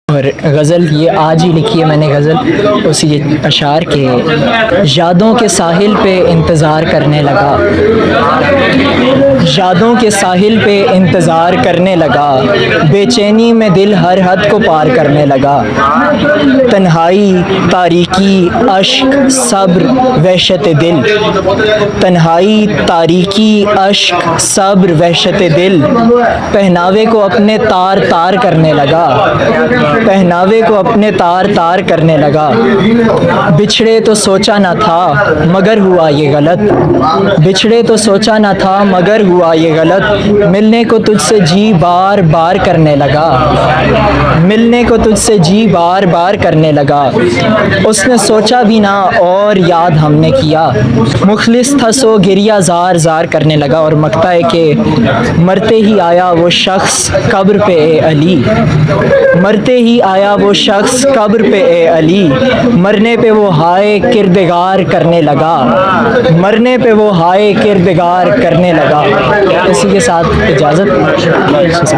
اور غزل یہ آج ہی لکھی ہے میں نے غزل اسی اشعار کے یادوں کے ساحل پہ انتظار کرنے لگا، یادوں کے ساحل پہ انتظار کرنے لگا، بے چینی میں دل ہر حد کو پار کرنے لگا، تنہائی تاریکی اشک صبر وحشت دل، تنہائی تاریکی اشک صبر وحشت دل، پہناوے کو اپنے تار تار کرنے لگا، پہناوے کو اپنے تار تار کرنے لگا، بچھڑے تو سوچا نہ تھا مگر ہوا یہ غلط، بچھڑے تو سوچا نہ تھا مگر ہوا یہ غلط، ملنے کو تجھ سے جی بار بار کرنے لگا، ملنے کو تجھ سے جی بار بار کرنے لگا، اس نے سوچا بھی نہ اور یاد ہم نے کیا، مخلص تھا سو گریہ زار زار کرنے لگا، اور مکتا ہے کہ مرتے ہی آیا وہ شخص قبر پہ اے علی، مرتے ہی آیا وہ شخص قبر پہ اے علی، مرنے پہ وہ ہائے کردگار کرنے لگا، مرنے پہ وہ ہائے کردگار کرنے لگا۔ اسی کے ساتھ اجازت۔